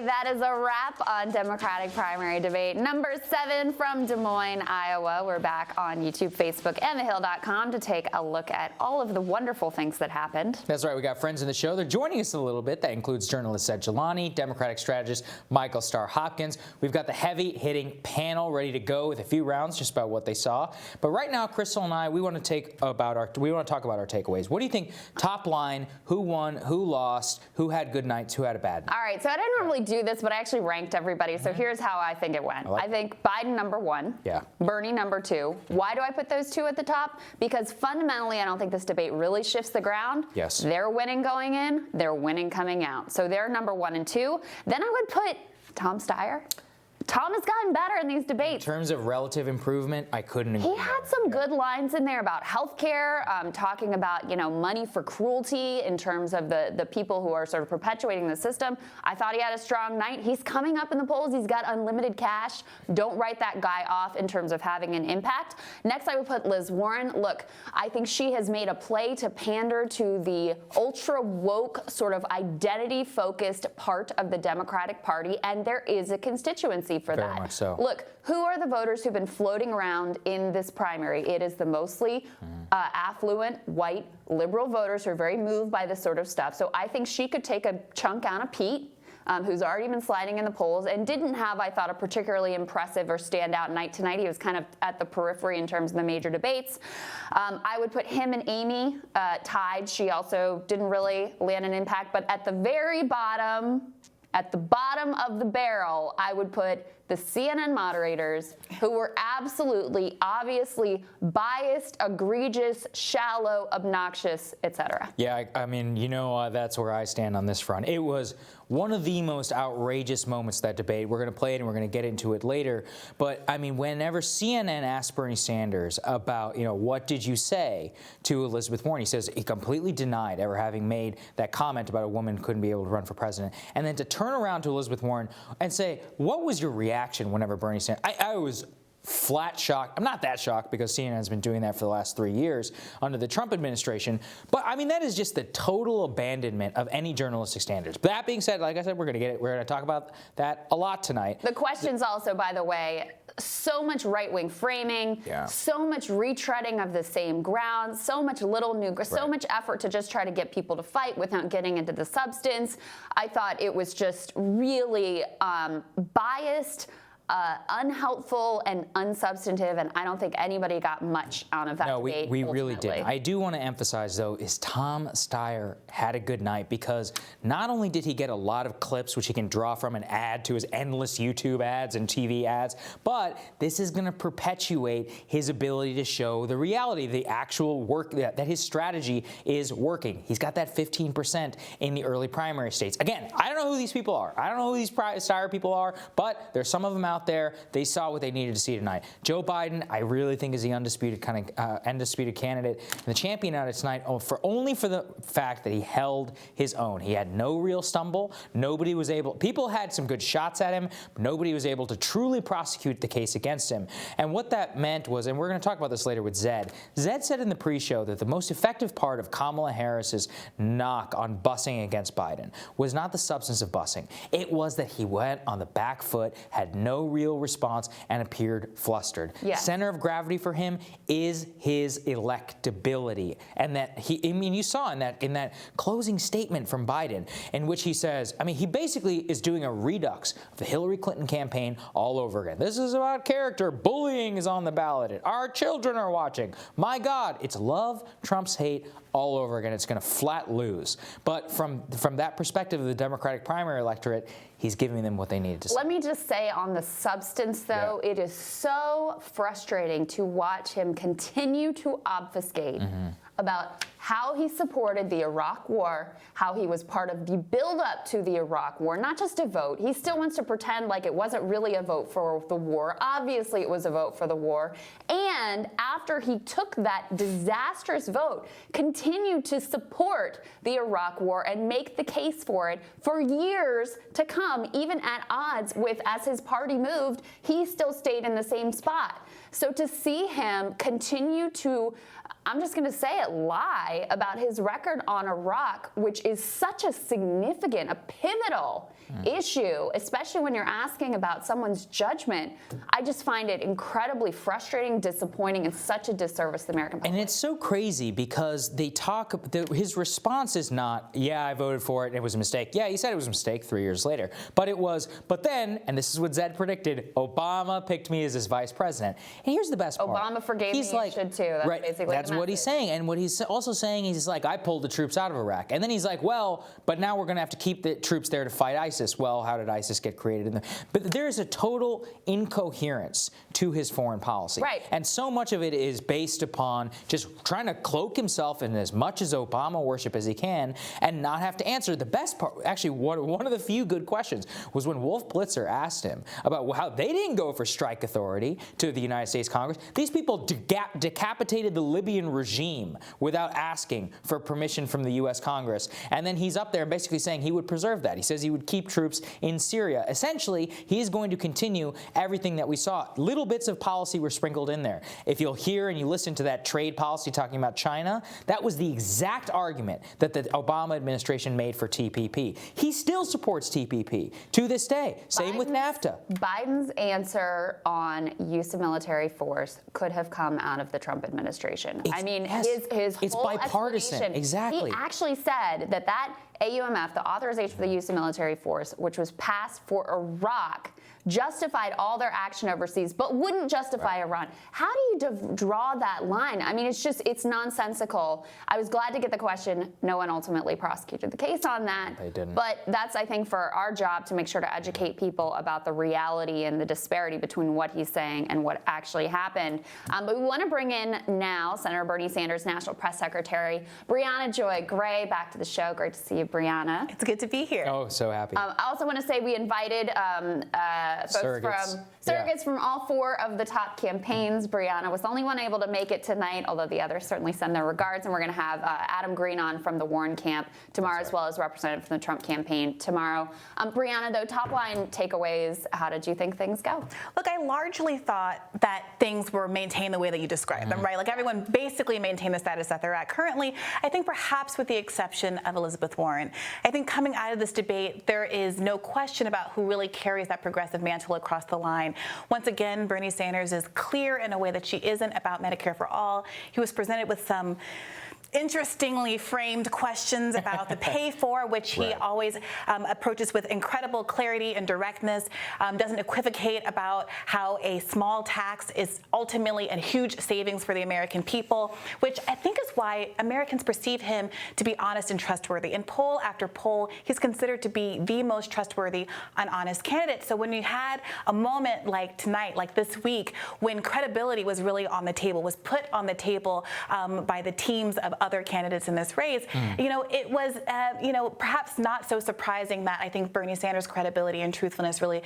that is a wrap on Democratic primary debate number 7 from Des Moines, Iowa. We're back on YouTube, Facebook, and thehill.com to take a look at all of the wonderful things that happened. That's right. We got friends in the show. They're joining us a little bit. That includes journalist Ed Jelani, Democratic strategist Michael Starr Hopkins. We've got the heavy-hitting panel ready to go with a few rounds just about what they saw. But right now, Crystal and I, we want to talk about our takeaways. What do you think? Top line: who won? Who lost? Who had good nights? Who had a bad night? All right, so I didn't normally do this, but I actually ranked everybody. So here's how I think it went. I think Biden number 1, Bernie number 2. Why do I put those two at the top? Because fundamentally, I don't think this debate really shifts the ground. Yes. They're winning going in, they're winning coming out. So they're number 1 and 2. Then I would put Tom Steyer. Tom has gotten better in these debates. In terms of relative improvement, I couldn't agree. He had some good lines in there about healthcare, talking about, money for cruelty in terms of the people who are sort of perpetuating the system. I thought he had a strong night. He's coming up in the polls. He's got unlimited cash. Don't write that guy off in terms of having an impact. Next, I would put Liz Warren. Look, I think she has made a play to pander to the ultra woke sort of identity focused part of the Democratic Party, and there is a constituency for Very that. much so. Look, who are the voters who've been floating around in this primary? It is the mostly affluent, white, liberal voters who are very moved by this sort of stuff. So I think she could take a chunk out of Pete, who's already been sliding in the polls and didn't have, I thought, a particularly impressive or standout night tonight. He was kind of at the periphery in terms of the major debates. I would put him and Amy tied. She also didn't really land an impact. But at the very bottom, at the bottom of the barrel, I would put the CNN moderators who were absolutely, obviously biased, egregious, shallow, obnoxious, etc. Yeah, I mean, that's where I stand on this front. It was one of the most outrageous moments of that debate. We're going to play it and we're going to get into it later. But, I mean, whenever CNN asked Bernie Sanders about, what did you say to Elizabeth Warren, he says he completely denied ever having made that comment about a woman couldn't be able to run for president. And then to turn around to Elizabeth Warren and say, what was your reaction whenever Bernie Sanders, I was flat shocked. I'm not that shocked because CNN has been doing that for the last 3 years under the Trump administration. But I mean, that is just the total abandonment of any journalistic standards. But that being said, like I said, we're going to get it. We're going to talk about that a lot tonight. The questions also, by the way, so much right-wing framing, so much retreading of the same ground, so much little new, so much effort to just try to get people to fight without getting into the substance. I thought it was just really biased, unhelpful and unsubstantive, and I don't think anybody got much out of that debate. No, we really didn't. I do want to emphasize, though, is Tom Steyer had a good night because not only did he get a lot of clips which he can draw from and add to his endless YouTube ads and TV ads, but this is going to perpetuate his ability to show the reality, the actual work, that his strategy is working. He's got that 15% in the early primary states. Again, I don't know who these people are. I don't know who these Steyer people are, but there's some of them out there. They saw what they needed to see tonight. Joe Biden, I really think, is the undisputed candidate and the champion out of tonight, only for the fact that he held his own. He had no real stumble. Nobody was able. People had some good shots at him. But nobody was able to truly prosecute the case against him. And what that meant was, and we're going to talk about this later with Zed. Zed said in the pre-show that the most effective part of Kamala Harris's knock on busing against Biden was not the substance of busing. It was that he went on the back foot, had no real response, and appeared flustered. Yes. Center of gravity for him is his electability, and that you saw in that closing statement from Biden, in which he says, he basically is doing a redux of the Hillary Clinton campaign all over again. This is about character. Bullying is on the ballot. Our children are watching. My God, it's love trumps hate all over again. It's going to flat lose. But from that perspective of the Democratic primary electorate, he's giving them what they needed to see. Let me just say on the substance, though, it is so frustrating to watch him continue to obfuscate about how he supported the Iraq War, how he was part of the buildup to the Iraq War, not just a vote. He still wants to pretend like it wasn't really a vote for the war. Obviously, it was a vote for the war. And after he took that disastrous vote, continued to support the Iraq War and make the case for it for years to come, even at odds with, as his party moved, he still stayed in the same spot. So to see him continue to I'm just going to say it, lie about his record on Iraq, which is such a significant, a pivotal issue, especially when you're asking about someone's judgment. I just find it incredibly frustrating, disappointing, and such a disservice to the American public. And it's so crazy because his response is not, yeah, I voted for it, and it was a mistake. Yeah, he said it was a mistake 3 years later. But it was, but then, and this is what Zed predicted, Obama picked me as his vice president. And here's the best part. Obama forgave me, you should too. That's right, basically that's what he's saying. And what he's also saying, he's like, I pulled the troops out of Iraq. And then he's like, well, but now we're going to have to keep the troops there to fight ISIS. Well, how did ISIS get created? But there's a total incoherence to his foreign policy. Right. And so much of it is based upon just trying to cloak himself in as much as Obama worship as he can and not have to answer. The best part, actually, one of the few good questions was when Wolf Blitzer asked him about how they didn't go for strike authority to the United States Congress. These people decapitated the Libyan regime without asking for permission from the U.S. Congress. And then he's up there basically saying he would preserve that. He says he would keep troops in Syria. Essentially, he's going to continue everything that we saw. Little bits of policy were sprinkled in there. If you'll hear and you listen to that trade policy talking about China, that was the exact argument that the Obama administration made for TPP. He still supports TPP to this day. Same with NAFTA. Biden's answer on use of military force could have come out of the Trump administration. His It's whole bipartisan. Exactly. He actually said that AUMF, the authorization for the use of military force, which was passed for Iraq, justified all their action overseas, but wouldn't justify Iran. How do you draw that line? I mean, it's nonsensical. I was glad to get the question. No one ultimately prosecuted the case on that. They didn't. But that's, I think, for our job to make sure to educate people about the reality and the disparity between what he's saying and what actually happened. But we want to bring in now Senator Bernie Sanders, National Press Secretary, Brianna Joy Gray, back to the show. Great to see you, Brianna. It's good to be here. Oh, so happy. I also want to say we invited surrogates from all four of the top campaigns. Brianna was the only one able to make it tonight, although the others certainly send their regards. And we're going to have Adam Green on from the Warren camp tomorrow, as well as representative from the Trump campaign tomorrow. Brianna, though, top line takeaways, how did you think things go? Look, I largely thought that things were maintained the way that you described them, right? Like everyone basically maintained the status that they're at currently. I think perhaps with the exception of Elizabeth Warren. I think coming out of this debate, there is no question about who really carries that progressive mantle across the line. Once again, Bernie Sanders is clear in a way that she isn't about Medicare for all. He was presented with some interestingly framed questions about the pay for, which he always approaches with incredible clarity and directness, doesn't equivocate about how a small tax is ultimately a huge savings for the American people, which I think is why Americans perceive him to be honest and trustworthy. In poll after poll, he's considered to be the most trustworthy and honest candidate. So when you had a moment like tonight, like this week, when credibility was really on the table, was put on the table by the teams of other candidates in this race, it was, perhaps not so surprising that I think Bernie Sanders' credibility and truthfulness really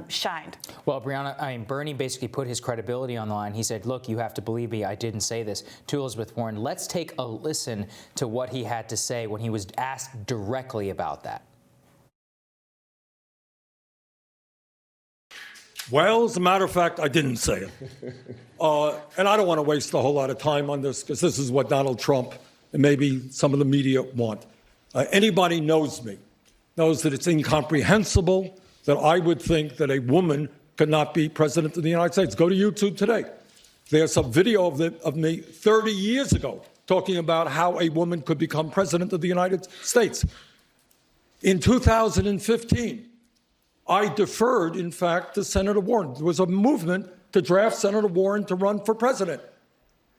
shined. Well, Brianna, Bernie basically put his credibility on the line. He said, look, you have to believe me, I didn't say this to Elizabeth Warren. Let's take a listen to what he had to say when he was asked directly about that. Well, as a matter of fact, I didn't say it. And I don't want to waste a whole lot of time on this because this is what Donald Trump and maybe some of the media want. Anybody knows me, knows that it's incomprehensible that I would think that a woman could not be president of the United States. Go to YouTube today. There's a video of me 30 years ago talking about how a woman could become president of the United States. In 2015, I deferred, in fact, to Senator Warren. There was a movement to draft Senator Warren to run for president.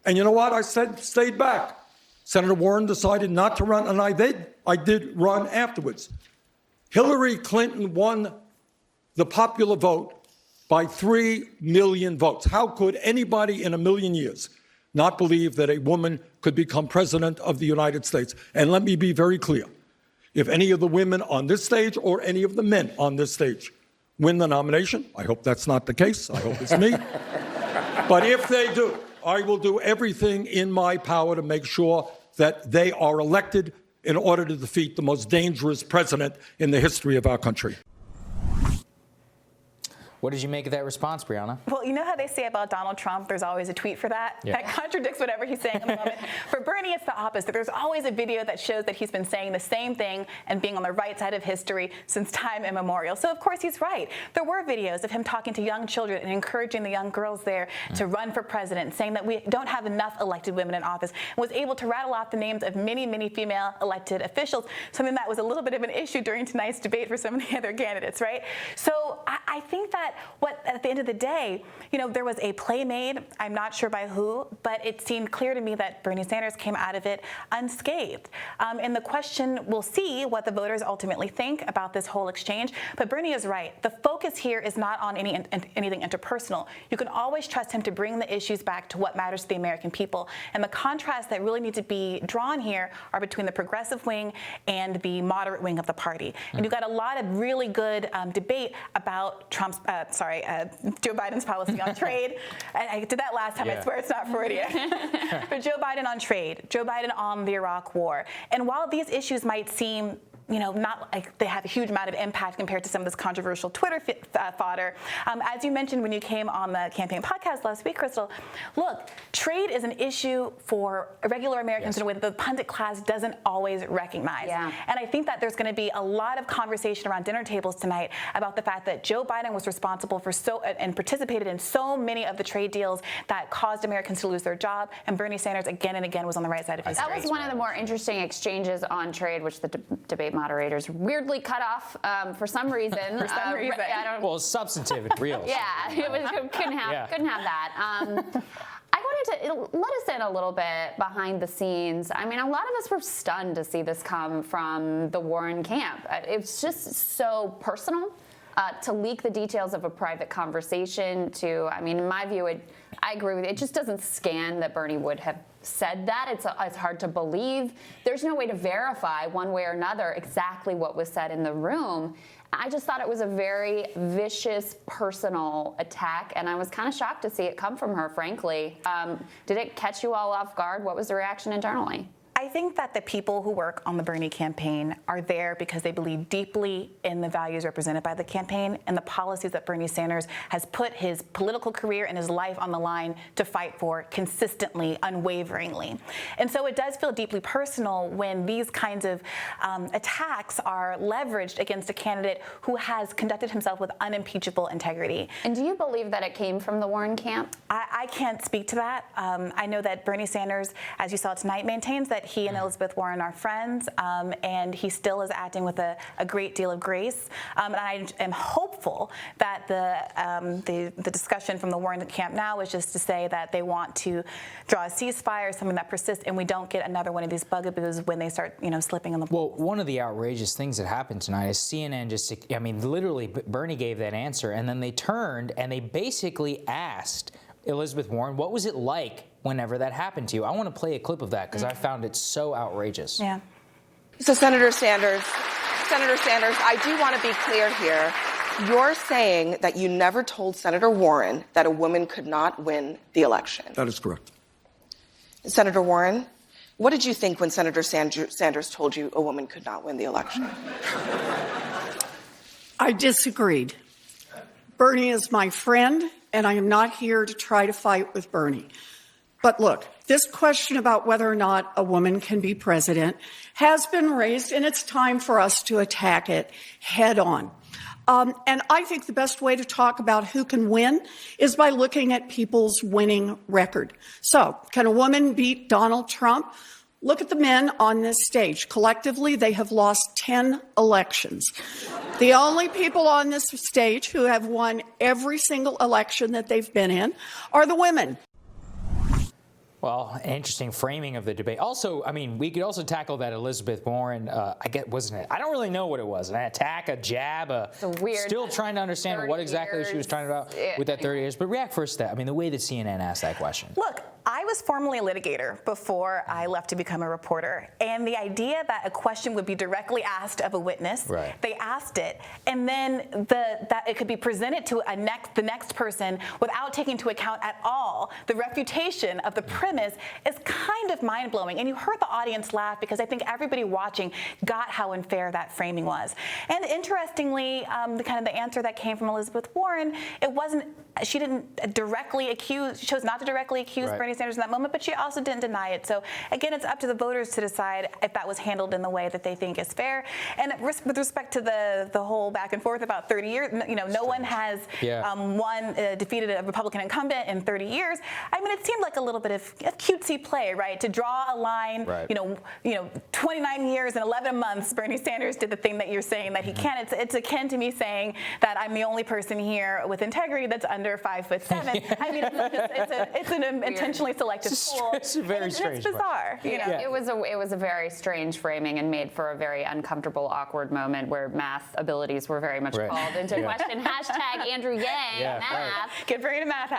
And you know what? I stayed back. Senator Warren decided not to run, and I did run afterwards. Hillary Clinton won the popular vote by 3 million votes. How could anybody in a million years not believe that a woman could become president of the United States? And let me be very clear. If any of the women on this stage or any of the men on this stage win the nomination, I hope that's not the case. I hope it's me. But if they do, I will do everything in my power to make sure that they are elected in order to defeat the most dangerous president in the history of our country. What did you make of that response, Brianna? Well, you know how they say about Donald Trump, there's always a tweet for that? Yeah. That contradicts whatever he's saying in the moment. For Bernie, it's the opposite. There's always a video that shows that he's been saying the same thing and being on the right side of history since time immemorial. So, of course, he's right. There were videos of him talking to young children and encouraging the young girls there to run for president, saying that we don't have enough elected women in office, and was able to rattle off the names of many, many female elected officials, something that was a little bit of an issue during tonight's debate for some of the other candidates, right? So I think that at the end of the day, there was a play made, I'm not sure by who, but it seemed clear to me that Bernie Sanders came out of it unscathed. And the question, we'll see what the voters ultimately think about this whole exchange, but Bernie is right. The focus here is not on anything interpersonal. You can always trust him to bring the issues back to what matters to the American people. And the contrasts that really need to be drawn here are between the progressive wing and the moderate wing of the party. And you've got a lot of really good debate about Joe Biden's policy on trade. I did that last time. I swear it's not Freudian. But Joe Biden on trade, Joe Biden on the Iraq war. And while these issues might seem not like they have a huge amount of impact compared to some of this controversial Twitter fodder. As you mentioned when you came on the campaign podcast last week, Crystal, look, trade is an issue for regular Americans in a way that the pundit class doesn't always recognize. Yeah. And I think that there's going to be a lot of conversation around dinner tables tonight about the fact that Joe Biden was responsible for and participated in so many of the trade deals that caused Americans to lose their job, and Bernie Sanders again and again was on the right side of history. That was one of the more interesting exchanges on trade, which the debate moderators weirdly cut off for some reason. Well, substantive and real. Yeah, couldn't have that. I wanted to let us in a little bit behind the scenes. I mean, a lot of us were stunned to see this come from the Warren camp. It's just so personal. To leak the details of a private conversation in my view, I agree with you. It just doesn't scan that Bernie would have said that. It's hard to believe. There's no way to verify one way or another exactly what was said in the room. I just thought it was a very vicious, personal attack, and I was kind of shocked to see it come from her, frankly. Did it catch you all off guard? What was the reaction internally? I think that the people who work on the Bernie campaign are there because they believe deeply in the values represented by the campaign and the policies that Bernie Sanders has put his political career and his life on the line to fight for consistently, unwaveringly. And so it does feel deeply personal when these kinds of attacks are leveraged against a candidate who has conducted himself with unimpeachable integrity. And do you believe that it came from the Warren camp? I can't speak to that. I know that Bernie Sanders, as you saw tonight, maintains that he and Elizabeth Warren are friends, and he still is acting with a great deal of grace. And I am hopeful that the discussion from the Warren camp now is just to say that they want to draw a ceasefire, something that persists, and we don't get another one of these bugaboos when they start, slipping in the polls. Well, one of the outrageous things that happened tonight is CNN literally Bernie gave that answer, and then they turned and they basically asked Elizabeth Warren, what was it like whenever that happened to you? I want to play a clip of that because I found it so outrageous. Yeah. So Senator Sanders, I do want to be clear here. You're saying that you never told Senator Warren that a woman could not win the election. That is correct. Senator Warren, what did you think when Senator Sanders told you a woman could not win the election? I disagreed. Bernie is my friend, and I am not here to try to fight with Bernie. But look, this question about whether or not a woman can be president has been raised, and it's time for us to attack it head on. And I think the best way to talk about who can win is by looking at people's winning record. So, can a woman beat Donald Trump? Look at the men on this stage. Collectively, they have lost 10 elections. The only people on this stage who have won every single election that they've been in are the women. Well, interesting framing of the debate. Also, we could also tackle that Elizabeth Warren, wasn't it? I don't really know what it was. An attack, a jab, still trying to understand what exactly she was trying to do with that 30 years. But react first to that. The way that CNN asked that question. Look, I was formerly a litigator before I left to become a reporter, and the idea that a question would be directly asked of a witness, Right. they asked it, and then that it could be presented to the next person without taking into account at all the refutation of the premise is kind of mind-blowing. And you heard the audience laugh because I think everybody watching got how unfair that framing was. And interestingly, the answer that came from Elizabeth Warren, she didn't directly accuse, she chose not to directly accuse Right. Bernie Sanders in that moment, but she also didn't deny it. So again, it's up to the voters to decide if that was handled in the way that they think is fair. And with respect to the whole back and forth about 30 years, no one has defeated a Republican incumbent in 30 years. I mean, it seemed like a little bit of cutesy play, right? To draw a line, Right. 29 years and 11 months, Bernie Sanders did the thing that you're saying that he can. It's akin to me saying that I'm the only person here with integrity that's under 5'7". I mean, it's an intentionally selected pool. It's very strange. It's bizarre. Yeah. It was a very strange framing and made for a very uncomfortable, awkward moment where math abilities were very much Right. called into Yeah. question. Hashtag Andrew Yang Yeah, math. Get Bernie to math.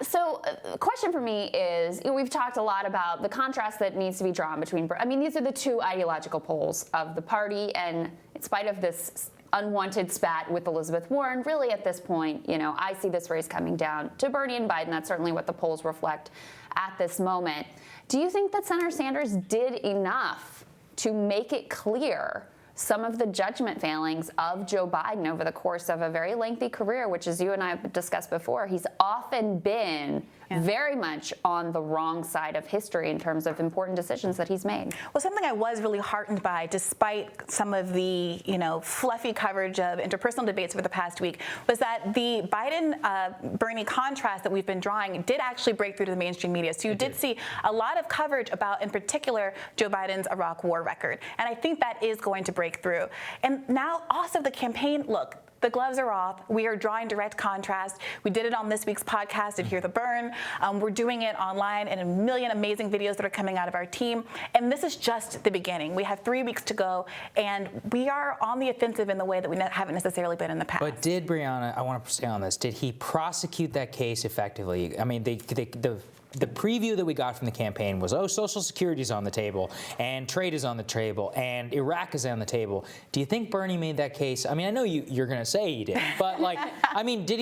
So, question for me is, we've talked a lot about the contrast that needs to be drawn between. I mean, these are the two ideological poles of the party, and in spite of this unwanted spat with Elizabeth Warren, really at this point, I see this race coming down to Bernie and Biden. That's certainly what the polls reflect at this moment. Do you think that Senator Sanders did enough to make it clear some of the judgment failings of Joe Biden over the course of a very lengthy career, which, as you and I have discussed before, he's often been very much on the wrong side of history in terms of important decisions that he's made? Well, something I was really heartened by, despite some of the fluffy coverage of interpersonal debates over the past week, was that the Biden-Bernie contrast that we've been drawing did actually break through to the mainstream media. So you did see a lot of coverage about, in particular, Joe Biden's Iraq war record. And I think that is going to break through. And now also the campaign, look, the gloves are off. We are drawing direct contrast. We did it on this week's podcast at Hear the Burn. We're doing it online in a million amazing videos that are coming out of our team. And this is just the beginning. We have 3 weeks to go, and we are on the offensive in the way that we haven't necessarily been in the past. But did Brianna, I want to stay on this, did he prosecute that case effectively? I mean, the preview that we got from the campaign was, Social Security is on the table, and trade is on the table, and Iraq is on the table. Do you think Bernie made that case? I mean, I know you're going to say he did, but did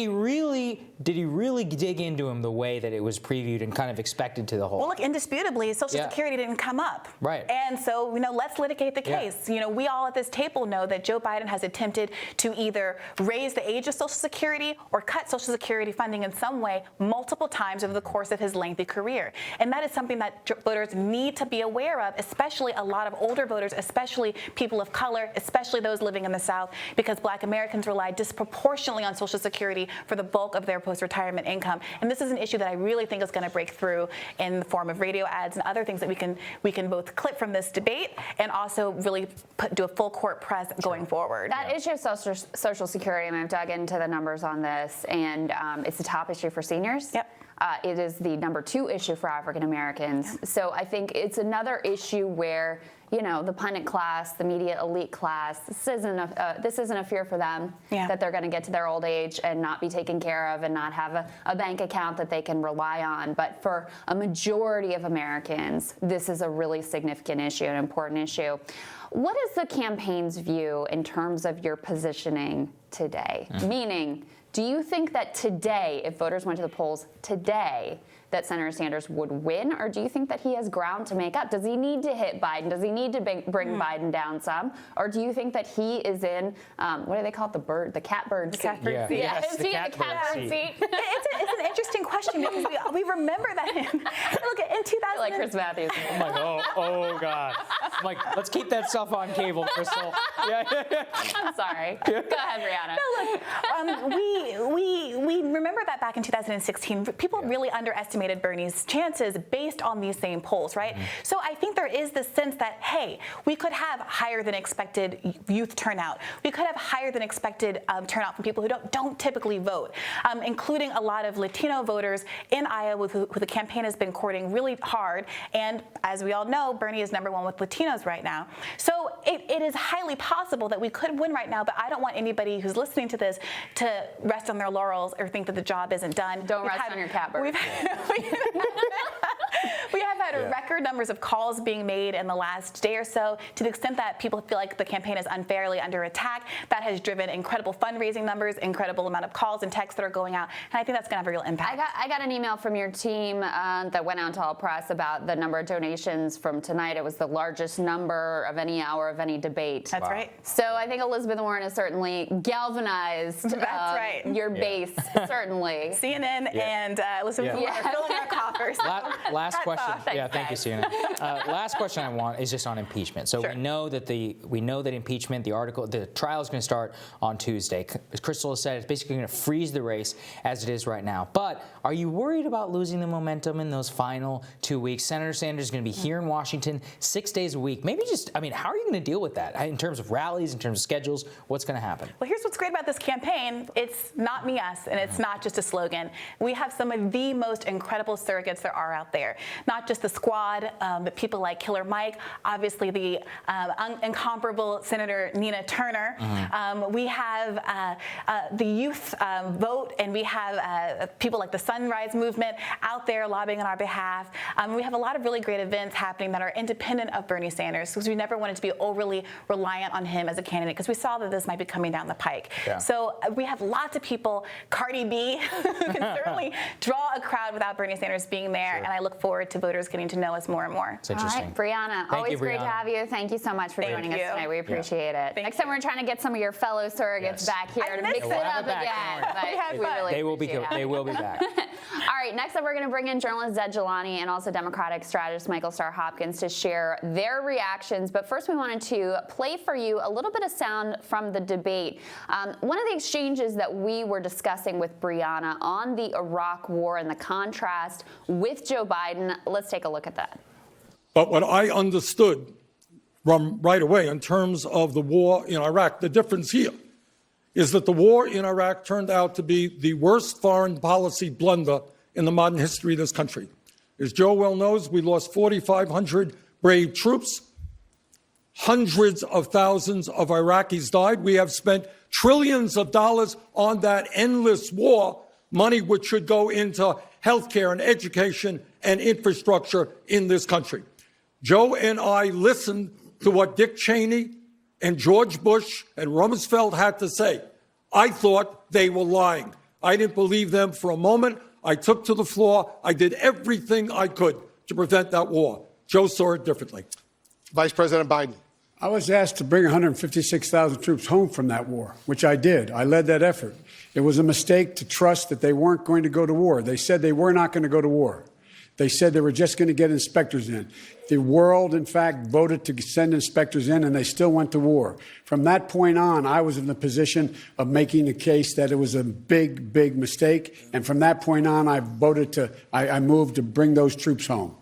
he really dig into him the way that it was previewed and kind of expected to the whole? Well, look, indisputably, Social Security didn't come up. Right. And so, let's litigate the case. We all at this table know that Joe Biden has attempted to either raise the age of Social Security or cut Social Security funding in some way multiple times over the course of his lengthy career. And that is something that voters need to be aware of, especially a lot of older voters, especially people of color, especially those living in the South, because Black Americans rely disproportionately on Social Security for the bulk of their post-retirement income. And this is an issue that I really think is going to break through in the form of radio ads and other things that we can both clip from this debate and also really do a full court press going forward. That issue of Social Security, and I've dug into the numbers on this, and it's a top issue for seniors. Yep. It is the number 2 issue for African Americans. So I think it's another issue where, the pundit class, the media elite class, this isn't a fear for them that they're going to get to their old age and not be taken care of and not have a bank account that they can rely on. But for a majority of Americans, this is a really significant issue, an important issue. What is the campaign's view in terms of your positioning today? Meaning, do you think that today, if voters went to the polls today, that Senator Sanders would win, or do you think that he has ground to make up? Does he need to hit Biden? Does he need to bring Biden down some? Or do you think that he is in, what do they call it, the catbird seat? Catbird seat. Yeah, Yes, is he in the catbird seat? It's an interesting question because we remember that look, in 2000. Like Chris Matthews. I'm like, oh God. I'm like, let's keep that stuff on cable, Crystal. Yeah. I'm sorry. Go ahead, Brianna. We remember that back in 2016, people really underestimated Bernie's chances based on these same polls, right? So I think there is this sense that, hey, we could have higher than expected youth turnout. We could have higher than expected turnout from people who don't typically vote, including a lot of Latino voters in Iowa who the campaign has been courting really really hard. And as we all know, Bernie is #1 with Latinos right now. So it is highly possible that we could win right now, but I don't want anybody who's listening to this to rest on their laurels or think that the job isn't done. Don't rest on your catbird. We have had record numbers of calls being made in the last day or so. To the extent that people feel like the campaign is unfairly under attack, that has driven incredible fundraising numbers, incredible amount of calls and texts that are going out, and I think that's going to have a real impact. I got an email from your team that went out to all press about the number of donations from tonight. It was the largest number of any hour of any debate. That's right. So I think Elizabeth Warren has certainly galvanized your base, certainly. CNN and Elizabeth Warren are filling our coffers. Last question. Thanks, Thank you, Sienna. Last question I want is just on impeachment. So we know that impeachment, the trial is going to start on Tuesday. As Crystal has said, it's basically going to freeze the race as it is right now. But are you worried about losing the momentum in those final 2 weeks? Senator Sanders is going to be here in Washington 6 days a week. How are you going to deal with that in terms of rallies, in terms of schedules? What's going to happen? Well, here's what's great about this campaign. It's not me, us, and it's not just a slogan. We have some of the most incredible surrogates there are out there. Not just the squad, but people like Killer Mike, obviously the incomparable Senator Nina Turner. We have the youth vote, and we have people like the Sunrise Movement out there lobbying on our behalf. We have a lot of really great events happening that are independent of Bernie Sanders, because we never wanted to be overly reliant on him as a candidate, because we saw that this might be coming down the pike. Yeah. So we have lots of people, Cardi B, who can certainly draw a crowd without Bernie Sanders being there, and I look forward to voters getting to know us more and more. It's interesting. All right, Brianna, always great to have you. Thank you so much for joining us tonight. We appreciate it. Next time we're trying to get some of your fellow surrogates back here to mix it up again. They will be back. All right, next up we're going to bring in journalist Zed Jelani and also Democratic strategist Michael Starr Hopkins to share their reactions. But first we wanted to play for you a little bit of sound from the debate. One of the exchanges that we were discussing with Brianna on the Iraq War and the contrast with Joe Biden. Let's take a look at that. But what I understood from right away in terms of the war in Iraq, the difference here is that the war in Iraq turned out to be the worst foreign policy blunder in the modern history of this country. As Joe well knows, we lost 4,500 brave troops. Hundreds of thousands of Iraqis died. We have spent trillions of dollars on that endless war, money which should go into healthcare and education and infrastructure in this country. Joe and I listened to what Dick Cheney and George Bush and Rumsfeld had to say. I thought they were lying. I didn't believe them for a moment. I took to the floor. I did everything I could to prevent that war. Joe saw it differently. Vice President Biden. I was asked to bring 156,000 troops home from that war, which I did. I led that effort. It was a mistake to trust that they weren't going to go to war. They said they were not going to go to war. They said they were just going to get inspectors in. The world, in fact, voted to send inspectors in, and they still went to war. From that point on, I was in the position of making the case that it was a big, big mistake. And from that point on, I moved to bring those troops home.